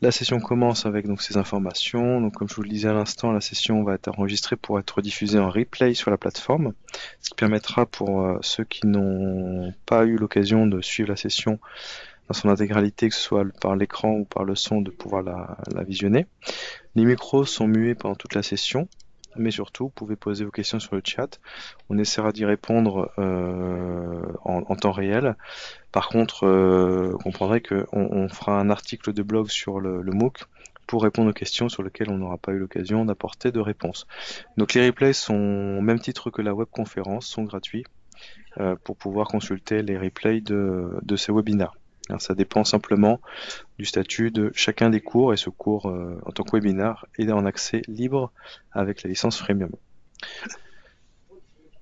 La session commence avec donc ces informations. Donc, comme je vous le disais à l'instant, la session va être enregistrée pour être diffusée en replay sur la plateforme, ce qui permettra pour ceux qui n'ont pas eu l'occasion de suivre la session dans son intégralité, que ce soit par l'écran ou par le son, de pouvoir la visionner. Les micros sont muets pendant toute la session, mais surtout, vous pouvez poser vos questions sur le chat. On essaiera d'y répondre en temps réel. Par contre, vous comprendrez qu'on fera un article de blog sur le MOOC pour répondre aux questions sur lesquelles on n'aura pas eu l'occasion d'apporter de réponse. Donc les replays sont au même titre que la webconférence, sont gratuits pour pouvoir consulter les replays de ces webinaires. Alors, ça dépend simplement du statut de chacun des cours, et ce cours en tant que webinaire est en accès libre avec la licence freemium.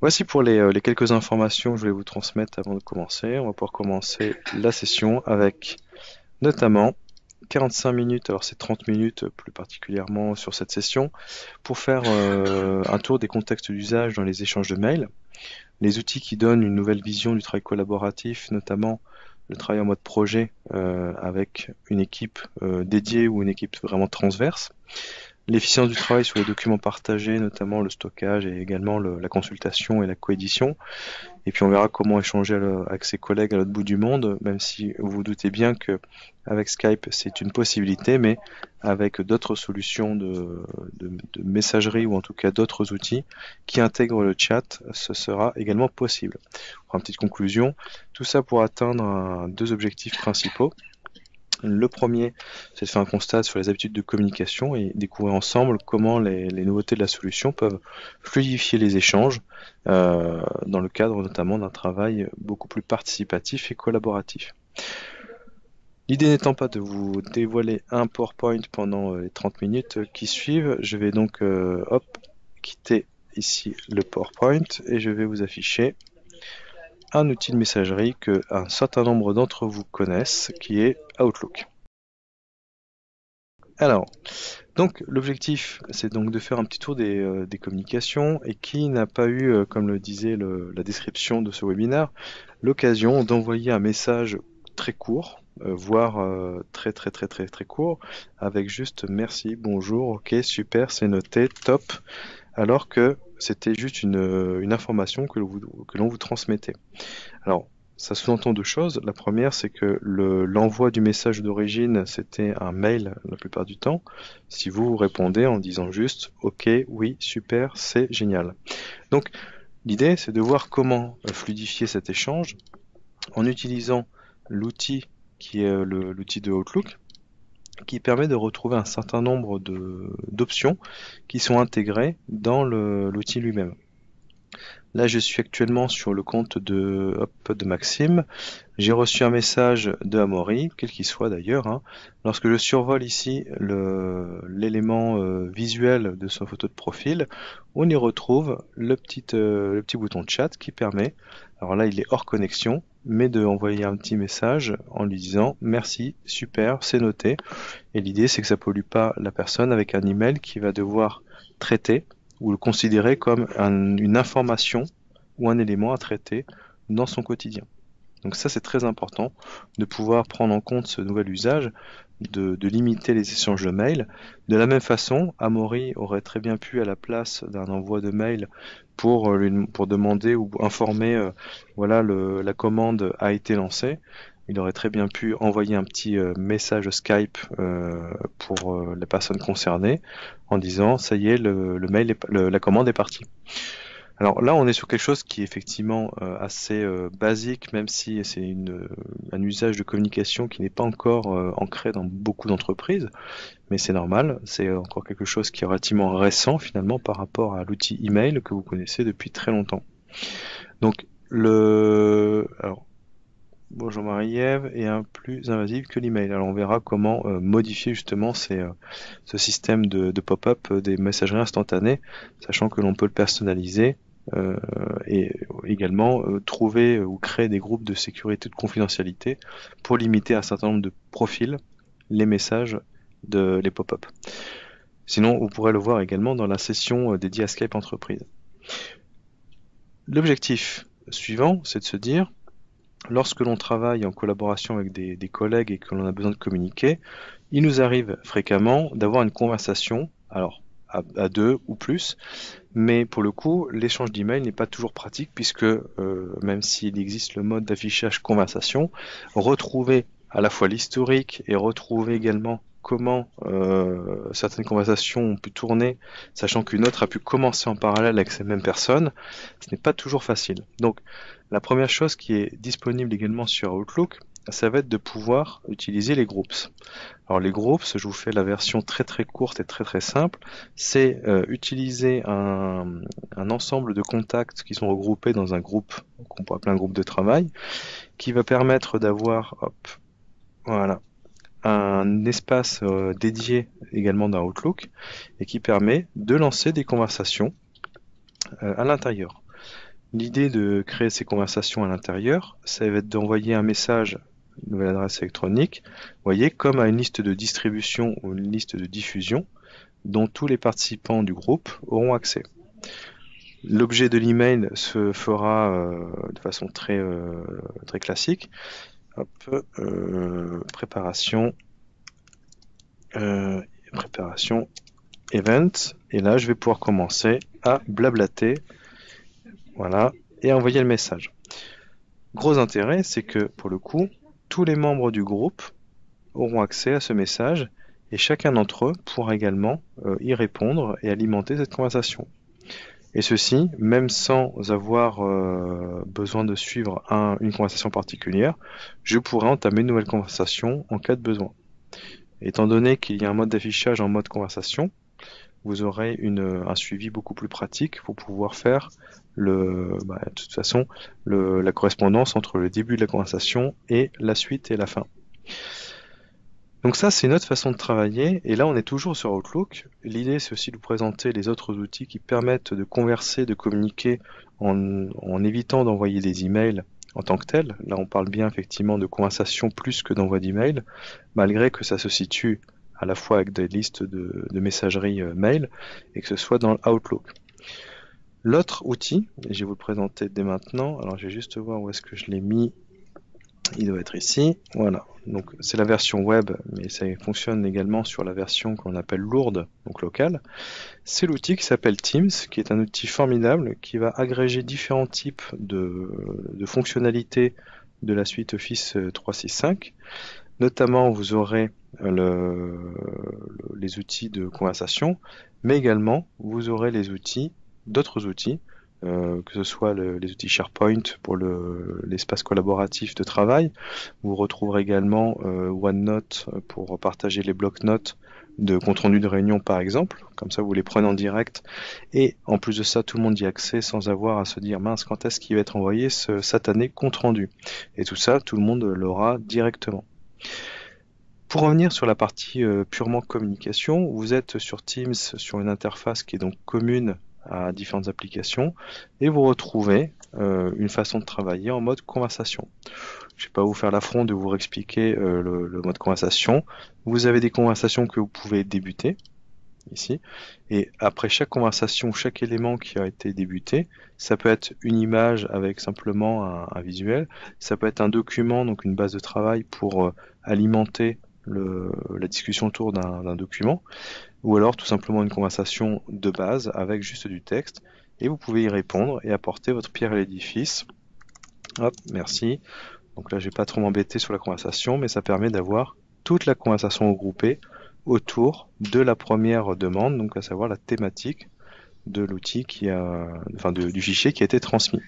Voici pour les quelques informations que je voulais vous transmettre avant de commencer. On va pouvoir commencer la session avec notamment 45 minutes, alors c'est 30 minutes plus particulièrement sur cette session, pour faire un tour des contextes d'usage dans les échanges de mails, les outils qui donnent une nouvelle vision du travail collaboratif, notamment le travail en mode projet avec une équipe dédiée ou une équipe vraiment transverse, l'efficience du travail sur les documents partagés, notamment le stockage et également la consultation et la coédition. Et puis on verra comment échanger avec ses collègues à l'autre bout du monde, même si vous vous doutez bien que avec Skype c'est une possibilité, mais avec d'autres solutions de messagerie ou en tout cas d'autres outils qui intègrent le chat, ce sera également possible. Pour une petite conclusion, tout ça pour atteindre deux objectifs principaux. Le premier, c'est de faire un constat sur les habitudes de communication et découvrir ensemble comment les nouveautés de la solution peuvent fluidifier les échanges dans le cadre notamment d'un travail beaucoup plus participatif et collaboratif. L'idée n'étant pas de vous dévoiler un PowerPoint pendant les 30 minutes qui suivent, je vais donc quitter ici le PowerPoint et je vais vous afficher un outil de messagerie que un certain nombre d'entre vous connaissent, qui est Outlook. Alors, donc l'objectif, c'est donc de faire un petit tour des communications, et qui n'a pas eu, comme le disait la description de ce webinaire, l'occasion d'envoyer un message très court, voire très très très très très court, avec juste merci, bonjour, ok, super, c'est noté, top, alors que c'était juste une information que l'on vous transmettait. Alors, ça sous-entend deux choses. La première, c'est que l'envoi du message d'origine, c'était un mail la plupart du temps. Si vous répondez en disant juste OK, oui, super, c'est génial. Donc, l'idée, c'est de voir comment fluidifier cet échange en utilisant l'outil qui est l'outil de Outlook, qui permet de retrouver un certain nombre d'options qui sont intégrées dans l'outil lui-même. Là, je suis actuellement sur le compte de Maxime. J'ai reçu un message de Amaury, quel qu'il soit d'ailleurs, hein. Lorsque je survole ici l'élément visuel de son photo de profil, on y retrouve le petit bouton de chat qui permet, alors là il est hors connexion, mais de envoyer un petit message en lui disant merci, super, c'est noté. Et l'idée c'est que ça pollue pas la personne avec un email qui va devoir traiter ou le considérer comme une information ou un élément à traiter dans son quotidien. Donc ça, c'est très important de pouvoir prendre en compte ce nouvel usage, de limiter les échanges de mails. De la même façon, Amaury aurait très bien pu, à la place d'un envoi de mail pour demander ou informer, voilà, la commande a été lancée, il aurait très bien pu envoyer un petit message Skype pour les personnes concernées en disant ça y est, le mail la commande est partie. Alors là, on est sur quelque chose qui est effectivement assez basique, même si c'est un usage de communication qui n'est pas encore ancré dans beaucoup d'entreprises, mais c'est normal, c'est encore quelque chose qui est relativement récent finalement par rapport à l'outil email que vous connaissez depuis très longtemps. Donc alors, bonjour Marie-Ève, est un plus invasif que l'email. Alors on verra comment modifier justement ce système de pop-up des messageries instantanées, sachant que l'on peut le personnaliser et également trouver ou créer des groupes de sécurité ou de confidentialité pour limiter à un certain nombre de profils les messages les pop-up. Sinon, vous pourrez le voir également dans la session dédiée à Skype Entreprise. L'objectif suivant, c'est de se dire, lorsque l'on travaille en collaboration avec des collègues et que l'on a besoin de communiquer, Il nous arrive fréquemment d'avoir une conversation, alors à deux ou plus, mais pour le coup, l'échange d'emails n'est pas toujours pratique puisque même s'il existe le mode d'affichage conversation, retrouver à la fois l'historique et retrouver également comment certaines conversations ont pu tourner, sachant qu'une autre a pu commencer en parallèle avec ces mêmes personnes, ce n'est pas toujours facile. Donc la première chose qui est disponible également sur Outlook, ça va être de pouvoir utiliser les groups. Alors les groups, je vous fais la version très très courte et très très simple, c'est utiliser un ensemble de contacts qui sont regroupés dans un groupe, qu'on pourrait appeler un groupe de travail, qui va permettre d'avoir, hop, voilà, un espace dédié également dans Outlook et qui permet de lancer des conversations à l'intérieur. L'idée de créer ces conversations à l'intérieur, ça va être d'envoyer un message, une nouvelle adresse électronique, vous voyez, comme à une liste de distribution ou une liste de diffusion, dont tous les participants du groupe auront accès. L'objet de l'email se fera de façon très classique. Hop, préparation, euh, préparation, event, et là je vais pouvoir commencer à blablater, voilà, et envoyer le message. Gros intérêt, c'est que pour le coup, tous les membres du groupe auront accès à ce message et chacun d'entre eux pourra également y répondre et alimenter cette conversation. Et ceci, même sans avoir besoin de suivre une conversation particulière, je pourrais entamer une nouvelle conversation en cas de besoin. Étant donné qu'il y a un mode d'affichage en mode conversation, vous aurez un suivi beaucoup plus pratique pour pouvoir faire de toute façon la correspondance entre le début de la conversation et la suite et la fin. Donc ça, c'est une autre façon de travailler, et là on est toujours sur Outlook. L'idée, c'est aussi de vous présenter les autres outils qui permettent de converser, de communiquer en évitant d'envoyer des emails en tant que tel. Là, on parle bien effectivement de conversation plus que d'envoi d'emails, malgré que ça se situe à la fois avec des listes de messagerie mail et que ce soit dans Outlook. L'autre outil, et je vais vous le présenter dès maintenant, alors je vais juste voir où est-ce que je l'ai mis. Il doit être ici, voilà. Donc c'est la version web, mais ça fonctionne également sur la version qu'on appelle lourde, donc locale. C'est l'outil qui s'appelle Teams, qui est un outil formidable qui va agréger différents types de fonctionnalités de la suite Office 365. Notamment, vous aurez les outils de conversation, mais également vous aurez d'autres outils, que ce soit les outils SharePoint pour l'espace collaboratif de travail. Vous retrouverez également OneNote pour partager les blocs-notes de compte-rendu de réunion par exemple. Comme ça, vous les prenez en direct. Et en plus de ça, tout le monde y a accès sans avoir à se dire mince, quand est-ce qu'il va être envoyé ce satané compte-rendu. Et tout ça, tout le monde l'aura directement. Pour revenir sur la partie purement communication, vous êtes sur Teams sur une interface qui est donc commune à différentes applications et vous retrouvez une façon de travailler en mode conversation. Je ne vais pas vous faire l'affront de vous réexpliquer le mode conversation. Vous avez des conversations que vous pouvez débuter ici et après chaque conversation, chaque élément qui a été débuté, ça peut être une image avec simplement un visuel, ça peut être un document, donc une base de travail pour alimenter la discussion autour d'un document, ou alors tout simplement une conversation de base avec juste du texte, et vous pouvez y répondre et apporter votre pierre à l'édifice. Hop, merci. Donc là, je vais pas trop m'embêter sur la conversation, mais ça permet d'avoir toute la conversation regroupée autour de la première demande, donc à savoir la thématique de l'outil du fichier qui a été transmis.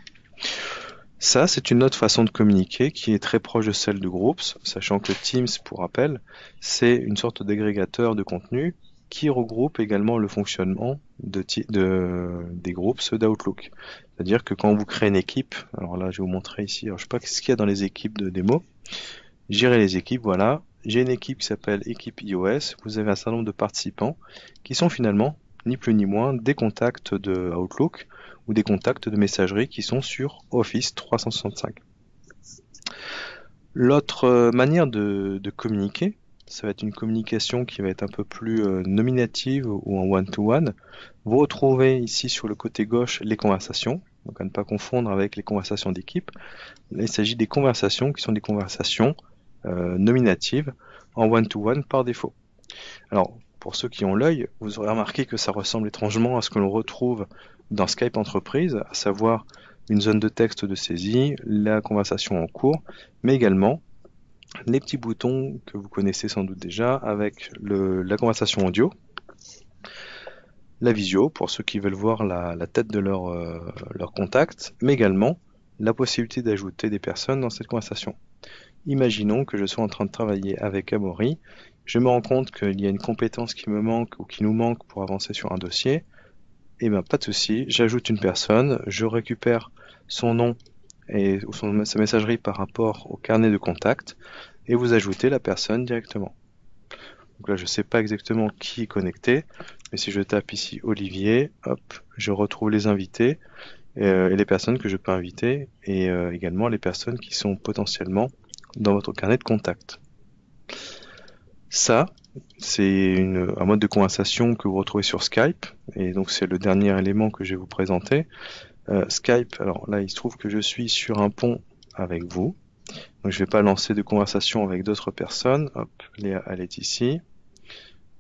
Ça, c'est une autre façon de communiquer qui est très proche de celle de Groups, sachant que Teams, pour rappel, c'est une sorte d'agrégateur de contenu qui regroupe également le fonctionnement des Groups d'Outlook. C'est-à-dire que quand vous créez une équipe, alors là, je vais vous montrer ici, alors je sais pas ce qu'il y a dans les équipes de démo, gérer les équipes, voilà. J'ai une équipe qui s'appelle équipe iOS, vous avez un certain nombre de participants qui sont finalement, ni plus ni moins, des contacts de Outlook, ou des contacts de messagerie qui sont sur Office 365. L'autre manière de communiquer, ça va être une communication qui va être un peu plus nominative ou en one-to-one. Vous retrouvez ici sur le côté gauche les conversations, donc à ne pas confondre avec les conversations d'équipe. Là, il s'agit des conversations qui sont des conversations nominatives. en one-to-one par défaut. Alors, pour ceux qui ont l'œil, vous aurez remarqué que ça ressemble étrangement à ce que l'on retrouve dans Skype Entreprise, à savoir une zone de texte de saisie, la conversation en cours, mais également les petits boutons que vous connaissez sans doute déjà avec la conversation audio, la visio pour ceux qui veulent voir la tête de leur contact, mais également la possibilité d'ajouter des personnes dans cette conversation. Imaginons que je sois en train de travailler avec Amaury, je me rends compte qu'il y a une compétence qui me manque ou qui nous manque pour avancer sur un dossier, et bien pas de souci, j'ajoute une personne, je récupère son nom et sa messagerie par rapport au carnet de contact, et vous ajoutez la personne directement. Donc là, je ne sais pas exactement qui est connecté, mais si je tape ici Olivier, hop, je retrouve les invités et les personnes que je peux inviter, et également les personnes qui sont potentiellement dans votre carnet de contact. Ça, c'est un mode de conversation que vous retrouvez sur Skype, et donc c'est le dernier élément que je vais vous présenter. Skype, alors là, il se trouve que je suis sur un pont avec vous, donc je ne vais pas lancer de conversation avec d'autres personnes. Hop, Léa, elle est ici.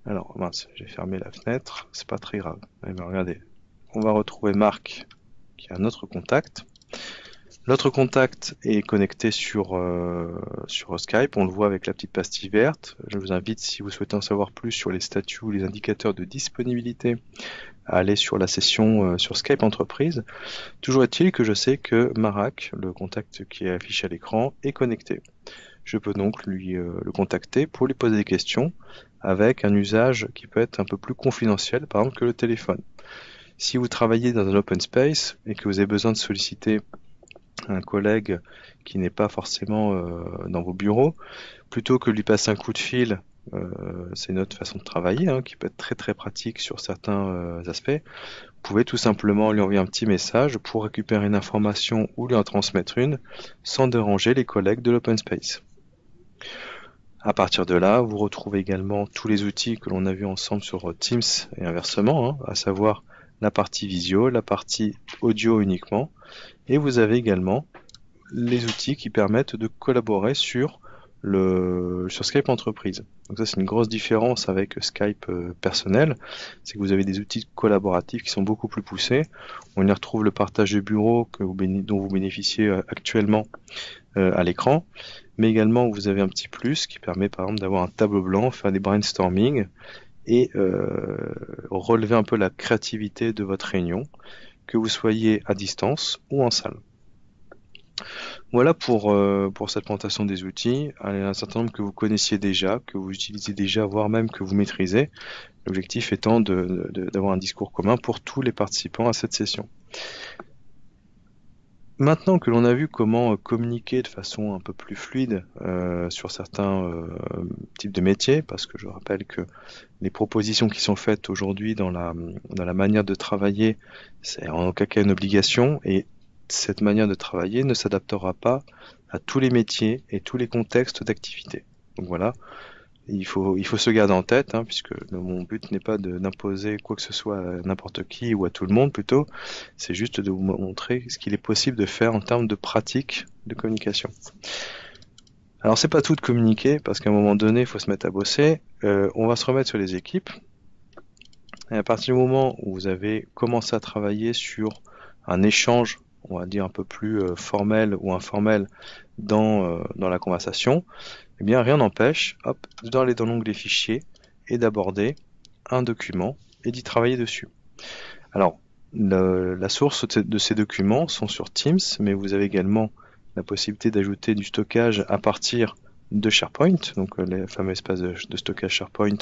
Alors, mince, j'ai fermé la fenêtre, c'est pas très grave. Eh bien, regardez, on va retrouver Marc, qui est un autre contact. L'autre contact est connecté sur Skype, on le voit avec la petite pastille verte. Je vous invite, si vous souhaitez en savoir plus sur les statuts ou les indicateurs de disponibilité, à aller sur la session sur Skype Entreprise. Toujours est-il que je sais que Marak, le contact qui est affiché à l'écran, est connecté. Je peux donc le contacter pour lui poser des questions avec un usage qui peut être un peu plus confidentiel, par exemple que le téléphone. Si vous travaillez dans un open space et que vous avez besoin de solliciter un collègue qui n'est pas forcément dans vos bureaux, plutôt que de lui passer un coup de fil, c'est une autre façon de travailler qui peut être très très pratique sur certains aspects, vous pouvez tout simplement lui envoyer un petit message pour récupérer une information ou lui en transmettre une sans déranger les collègues de l'open space. À partir de là, vous retrouvez également tous les outils que l'on a vus ensemble sur Teams et inversement, à savoir la partie visio, la partie audio uniquement, et vous avez également les outils qui permettent de collaborer sur Skype Entreprise. Donc ça, c'est une grosse différence avec Skype personnel, c'est que vous avez des outils collaboratifs qui sont beaucoup plus poussés. On y retrouve le partage de bureau dont vous bénéficiez actuellement à l'écran, mais également vous avez un petit plus qui permet par exemple d'avoir un tableau blanc, faire des brainstorming et relever un peu la créativité de votre réunion, que vous soyez à distance ou en salle. Voilà pour cette présentation des outils. Il y en a un certain nombre que vous connaissiez déjà, que vous utilisez déjà, voire même que vous maîtrisez. L'objectif étant d'avoir un discours commun pour tous les participants à cette session. Maintenant que l'on a vu comment communiquer de façon un peu plus fluide sur certains types de métiers, parce que je rappelle que les propositions qui sont faites aujourd'hui dans la manière de travailler, c'est en aucun cas une obligation, et cette manière de travailler ne s'adaptera pas à tous les métiers et tous les contextes d'activité. Donc voilà, il faut se garder en tête, puisque mon but n'est pas d'imposer quoi que ce soit à n'importe qui ou à tout le monde plutôt, c'est juste de vous montrer ce qu'il est possible de faire en termes de pratique de communication. Alors c'est pas tout de communiquer, parce qu'à un moment donné, il faut se mettre à bosser. On va se remettre sur les équipes. Et à partir du moment où vous avez commencé à travailler sur un échange, on va dire un peu plus formel ou informel dans la conversation, eh bien rien n'empêche, d'aller dans l'onglet fichiers et d'aborder un document et d'y travailler dessus. Alors, la source de ces documents sont sur Teams, mais vous avez également la possibilité d'ajouter du stockage à partir de SharePoint, donc les fameux espaces de stockage SharePoint.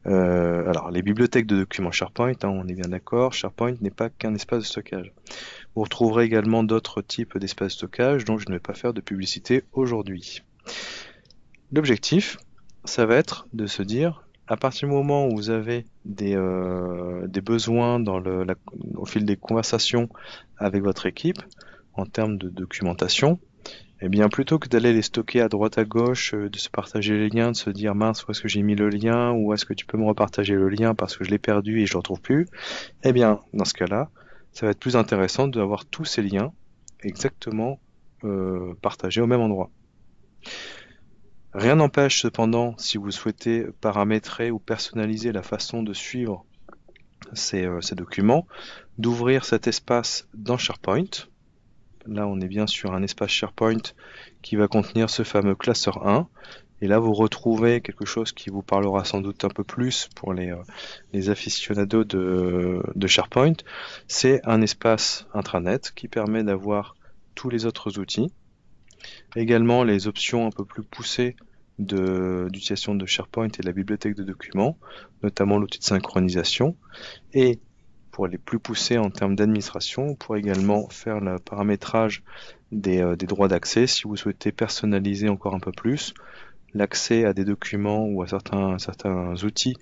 Alors, les bibliothèques de documents SharePoint, on est bien d'accord, SharePoint n'est pas qu'un espace de stockage. Vous retrouverez également d'autres types d'espaces de stockage dont je ne vais pas faire de publicité aujourd'hui. L'objectif, ça va être de se dire, à partir du moment où vous avez des besoins au fil des conversations avec votre équipe, en termes de documentation, eh bien plutôt que d'aller les stocker à droite à gauche, de se partager les liens, de se dire mince, où est-ce que j'ai mis le lien, ou est-ce que tu peux me repartager le lien parce que je l'ai perdu et je le retrouve plus, eh bien dans ce cas-là, ça va être plus intéressant d'avoir tous ces liens exactement partagés au même endroit. Rien n'empêche cependant, si vous souhaitez paramétrer ou personnaliser la façon de suivre ces documents, d'ouvrir cet espace dans SharePoint. Là, on est bien sur un espace SharePoint qui va contenir ce fameux classeur 1. Et là, vous retrouvez quelque chose qui vous parlera sans doute un peu plus pour les aficionados de SharePoint. C'est un espace intranet qui permet d'avoir tous les autres outils. Également, les options un peu plus poussées d'utilisation de SharePoint et de la bibliothèque de documents, notamment l'outil de synchronisation. Et pour les plus poussés en termes d'administration, on pourrait également faire le paramétrage des droits d'accès si vous souhaitez personnaliser encore un peu plus l'accès à des documents ou à certains outils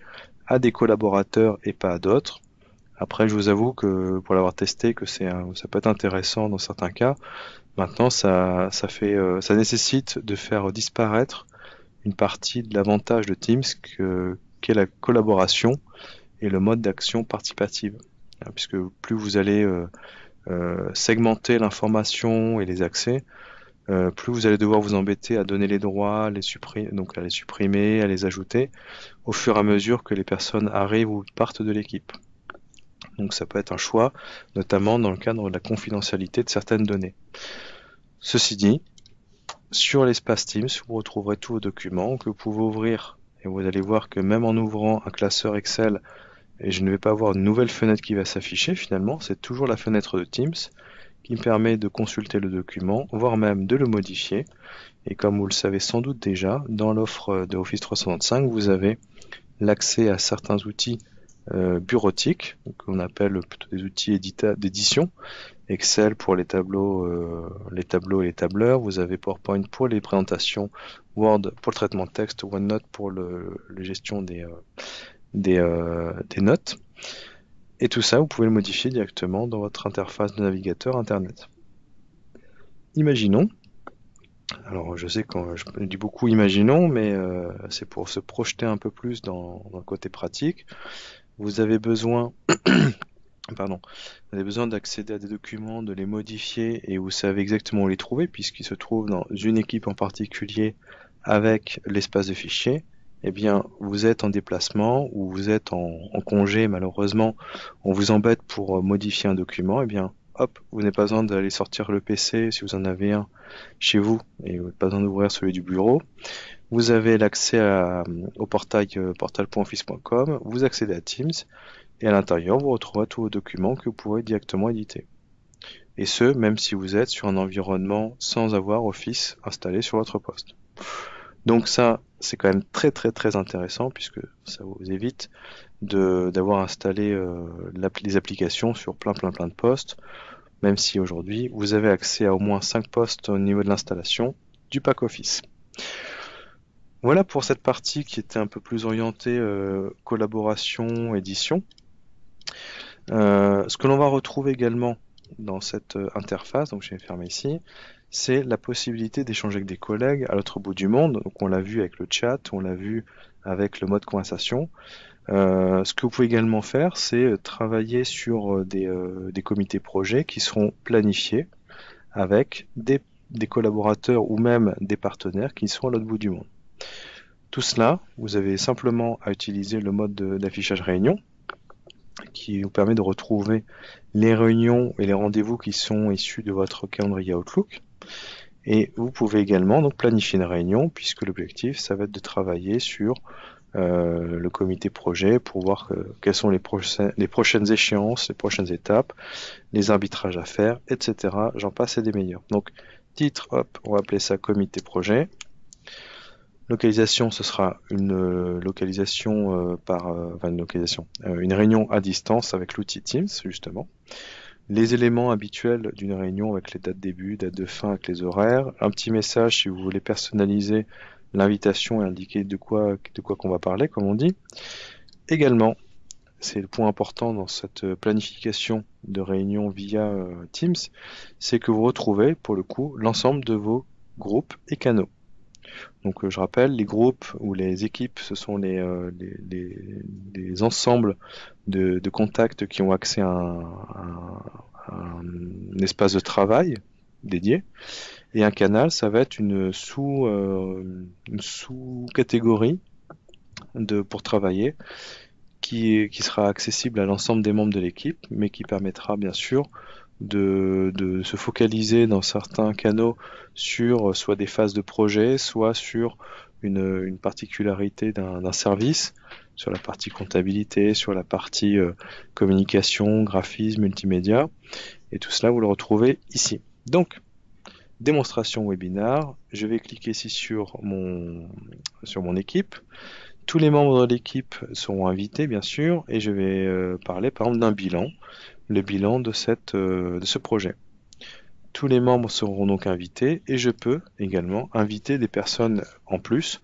à des collaborateurs et pas à d'autres. Après, je vous avoue que pour l'avoir testé, que ça peut être intéressant dans certains cas. Maintenant, ça nécessite de faire disparaître une partie de l'avantage de Teams qu'est la collaboration et le mode d'action participative. Puisque plus vous allez segmenter l'information et les accès, plus vous allez devoir vous embêter à donner les droits, donc à les supprimer, à les ajouter, au fur et à mesure que les personnes arrivent ou partent de l'équipe. Donc ça peut être un choix, notamment dans le cadre de la confidentialité de certaines données. Ceci dit, sur l'espace Teams, vous retrouverez tous vos documents que vous pouvez ouvrir, et vous allez voir que même en ouvrant un classeur Excel, et je ne vais pas avoir une nouvelle fenêtre qui va s'afficher finalement, c'est toujours la fenêtre de Teams qui me permet de consulter le document, voire même de le modifier. Et comme vous le savez sans doute déjà, dans l'offre de Office 365, vous avez l'accès à certains outils bureautiques, qu'on appelle plutôt des outils d'édition. Excel pour les tableaux et les tableurs, vous avez PowerPoint pour les présentations, Word pour le traitement de texte, OneNote pour la gestion des notes. Et tout ça, vous pouvez le modifier directement dans votre interface de navigateur Internet. Imaginons, alors je sais que je dis beaucoup imaginons, mais c'est pour se projeter un peu plus dans le côté pratique. Vous avez besoin, pardon, vous avez besoin d'accéder à des documents, de les modifier, et vous savez exactement où les trouver, puisqu'ils se trouvent dans une équipe en particulier avec l'espace de fichiers. Eh bien, vous êtes en déplacement ou vous êtes en congé, malheureusement, on vous embête pour modifier un document, eh bien, hop, vous n'avez pas besoin d'aller sortir le PC si vous en avez un chez vous et vous n'avez pas besoin d'ouvrir celui du bureau. Vous avez l'accès au portail portal.office.com, vous accédez à Teams et à l'intérieur, vous retrouverez tous vos documents que vous pourrez directement éditer. Et ce, même si vous êtes sur un environnement sans avoir Office installé sur votre poste. Donc ça, c'est quand même très très très intéressant puisque ça vous évite d'avoir installé les applications sur plein de postes, même si aujourd'hui vous avez accès à au moins 5 postes au niveau de l'installation du pack Office. Voilà pour cette partie qui était un peu plus orientée collaboration, édition. Ce que l'on va retrouver également dans cette interface, donc je vais fermer ici, c'est la possibilité d'échanger avec des collègues à l'autre bout du monde. Donc on l'a vu avec le chat, on l'a vu avec le mode conversation. Ce que vous pouvez également faire, c'est travailler sur des comités projets qui seront planifiés avec des collaborateurs ou même des partenaires qui sont à l'autre bout du monde. Tout cela, vous avez simplement à utiliser le mode d'affichage réunion qui vous permet de retrouver les réunions et les rendez-vous qui sont issus de votre calendrier Outlook. Et vous pouvez également donc planifier une réunion puisque l'objectif, ça va être de travailler sur le comité projet pour voir quelles sont les prochaines échéances, les prochaines étapes, les arbitrages à faire, etc. J'en passe et des meilleurs. Donc, titre, hop, on va appeler ça comité projet. Localisation, ce sera une localisation une réunion à distance avec l'outil Teams, justement. Les éléments habituels d'une réunion avec les dates de début, dates de fin, avec les horaires. Un petit message si vous voulez personnaliser l'invitation et indiquer de quoi qu'on va parler, comme on dit. Également, c'est le point important dans cette planification de réunion via Teams, c'est que vous retrouvez, pour le coup, l'ensemble de vos groupes et canaux. Donc je rappelle, les groupes ou les équipes, ce sont les ensembles de contacts qui ont accès à un espace de travail dédié. Et un canal, ça va être une sous-catégorie pour travailler qui sera accessible à l'ensemble des membres de l'équipe, mais qui permettra bien sûr de se focaliser dans certains canaux sur soit des phases de projet, soit sur une particularité d'un service, sur la partie comptabilité, sur la partie communication, graphisme, multimédia, et tout cela vous le retrouvez ici. Donc, démonstration webinar, je vais cliquer ici sur mon équipe. Tous les membres de l'équipe seront invités, bien sûr, et je vais parler par exemple d'un bilan, le bilan de ce projet. Tous les membres seront donc invités et je peux également inviter des personnes en plus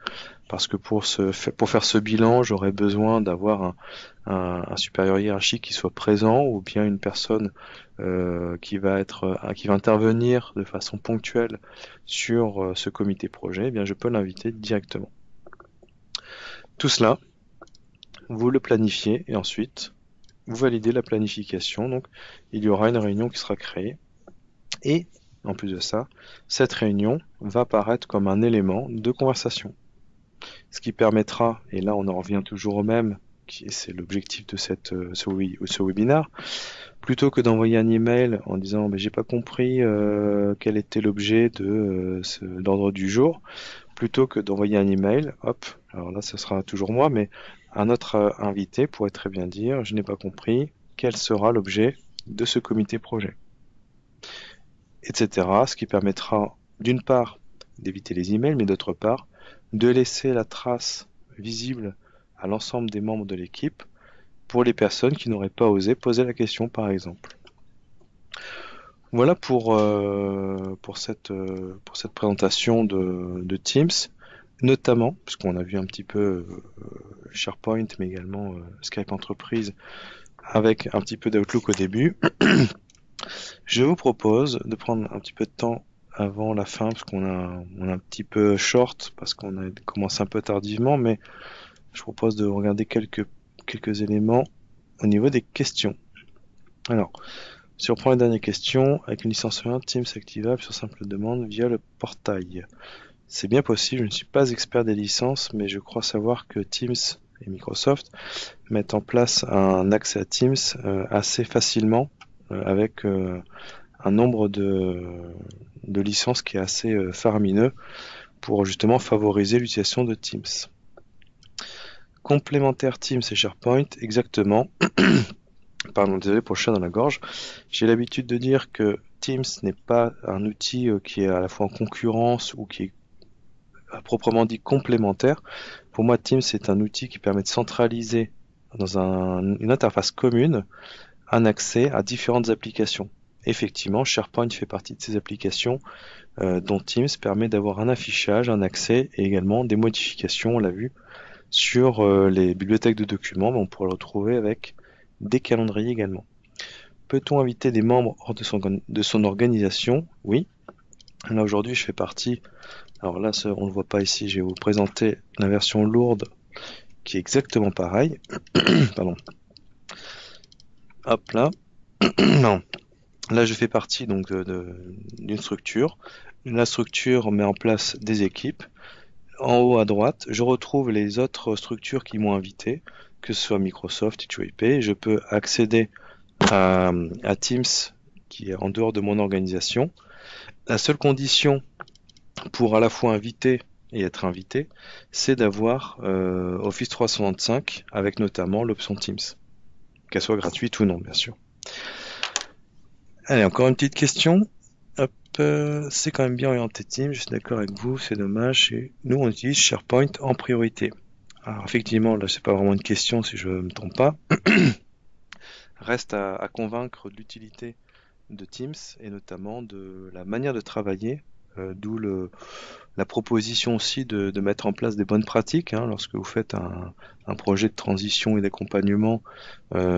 parce que pour faire ce bilan, j'aurai besoin d'avoir un supérieur hiérarchique qui soit présent ou bien une personne qui va intervenir de façon ponctuelle sur ce comité projet. Eh bien, je peux l'inviter directement. Tout cela, vous le planifiez et ensuite vous validez la planification. Donc, il y aura une réunion qui sera créée. Et, en plus de ça, cette réunion va apparaître comme un élément de conversation. Ce qui permettra, et là on en revient toujours au même, c'est l'objectif de ce webinaire, plutôt que d'envoyer un email en disant j'ai pas compris quel était l'objet de l'ordre du jour, plutôt que d'envoyer un email, hop, alors là ce sera toujours moi, mais un autre invité pourrait très bien dire je n'ai pas compris quel sera l'objet de ce comité projet, etc. Ce qui permettra d'une part d'éviter les emails, mais d'autre part de laisser la trace visible à l'ensemble des membres de l'équipe pour les personnes qui n'auraient pas osé poser la question par exemple. Voilà pour cette présentation de Teams, notamment, puisqu'on a vu un petit peu SharePoint, mais également Skype Entreprise, avec un petit peu d'Outlook au début. Je vous propose de prendre un petit peu de temps avant la fin, parce qu'on on a un petit peu short, parce qu'on a commencé un peu tardivement, mais je vous propose de regarder quelques éléments au niveau des questions. Alors, si on prend la dernière question, avec une licence 1, Teams activable sur simple demande via le portail. C'est bien possible, je ne suis pas expert des licences, mais je crois savoir que Teams et Microsoft mettent en place un accès à Teams assez facilement, avec un nombre de licences qui est assez faramineux pour justement favoriser l'utilisation de Teams. Complémentaire Teams et SharePoint, exactement. Pardon, désolé pour le chat dans la gorge. J'ai l'habitude de dire que Teams n'est pas un outil qui est à la fois en concurrence ou qui est à proprement dit complémentaire. Pour moi, Teams est un outil qui permet de centraliser dans une interface commune un accès à différentes applications. Effectivement, SharePoint fait partie de ces applications dont Teams permet d'avoir un affichage, un accès et également des modifications, on l'a vu, sur les bibliothèques de documents, mais on pourra le retrouver avec des calendriers également. Peut-on inviter des membres hors de son organisation? Oui. Là aujourd'hui je fais partie, alors là on ne le voit pas ici, je vais vous présenter la version lourde qui est exactement pareil. Pardon. Hop là. Non. Là je fais partie donc d'une structure. La structure met en place des équipes. En haut à droite, je retrouve les autres structures qui m'ont invité, que ce soit Microsoft, H2IP. Je peux accéder à Teams qui est en dehors de mon organisation. La seule condition pour à la fois inviter et être invité, c'est d'avoir Office 365 avec notamment l'option Teams, qu'elle soit gratuite ou non, bien sûr. Allez, encore une petite question. Hop, c'est quand même bien orienté Teams, je suis d'accord avec vous, c'est dommage. Et nous, on utilise SharePoint en priorité. Alors effectivement, là, c'est pas vraiment une question si je me trompe pas. Reste à convaincre de l'utilité de Teams et notamment de la manière de travailler, d'où la proposition aussi de mettre en place des bonnes pratiques lorsque vous faites un projet de transition et d'accompagnement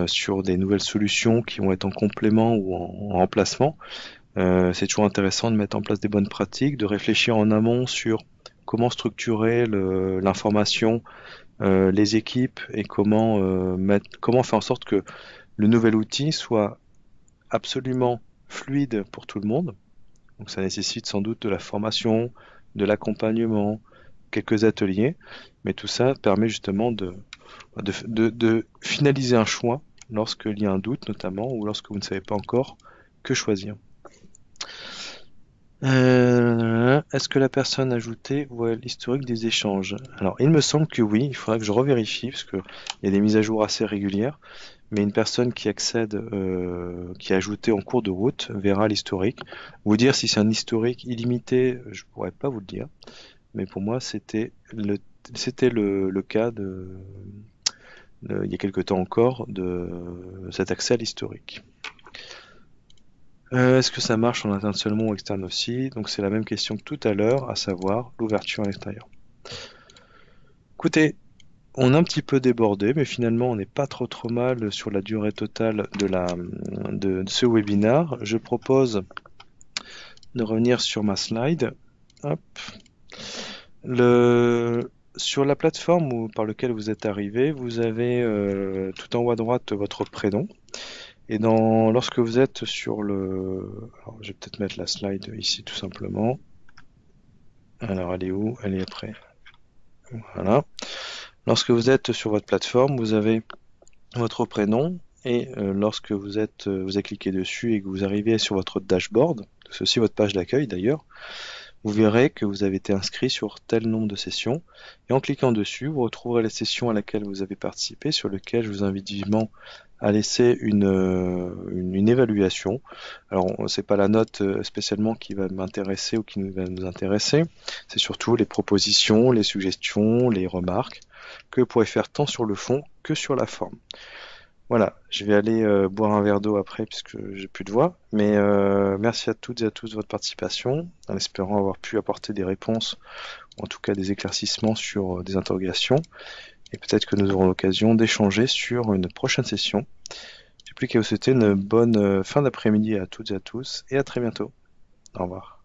sur des nouvelles solutions qui vont être en complément ou en remplacement. C'est toujours intéressant de mettre en place des bonnes pratiques, de réfléchir en amont sur comment structurer l'information, les équipes et comment faire en sorte que le nouvel outil soit absolument fluide pour tout le monde, Donc ça nécessite sans doute de la formation, de l'accompagnement, quelques ateliers, mais tout ça permet justement de finaliser un choix lorsqu'il y a un doute notamment, ou lorsque vous ne savez pas encore que choisir. Est-ce que la personne ajoutée voit l'historique des échanges? Alors, il me semble que oui, il faudra que je revérifie, parce qu'il y a des mises à jour assez régulières, mais une personne qui accède, qui est ajoutée en cours de route, verra l'historique. Vous dire si c'est un historique illimité, je pourrais pas vous le dire, mais pour moi, c'était le cas il y a quelque temps encore, de cet accès à l'historique. Est-ce que ça marche en interne seulement ou externe aussi? Donc c'est la même question que tout à l'heure, à savoir l'ouverture à l'extérieur. Écoutez, on a un petit peu débordé, mais finalement on n'est pas trop mal sur la durée totale de ce webinaire. Je propose de revenir sur ma slide. Hop. Sur la plateforme par laquelle vous êtes arrivé, vous avez tout en haut à droite votre prénom. Et lorsque vous êtes sur alors, je vais peut-être mettre la slide ici tout simplement. Alors, elle est où? Elle est après. Voilà. Lorsque vous êtes sur votre plateforme, vous avez votre prénom et lorsque vous avez cliqué dessus et que vous arrivez sur votre dashboard, c'est aussi votre page d'accueil d'ailleurs, vous verrez que vous avez été inscrit sur tel nombre de sessions et en cliquant dessus, vous retrouverez les sessions à laquelle vous avez participé, sur lesquelles je vous invite vivement à laisser une évaluation. Alors, c'est pas la note spécialement qui va m'intéresser ou qui va nous intéresser, c'est surtout les propositions, les suggestions, les remarques que vous pourrez faire tant sur le fond que sur la forme. Voilà, je vais aller boire un verre d'eau après puisque j'ai plus de voix, mais merci à toutes et à tous de votre participation, en espérant avoir pu apporter des réponses, ou en tout cas des éclaircissements sur des interrogations, et peut-être que nous aurons l'occasion d'échanger sur une prochaine session. J'ai plus qu'à vous souhaiter une bonne fin d'après-midi à toutes et à tous, et à très bientôt. Au revoir.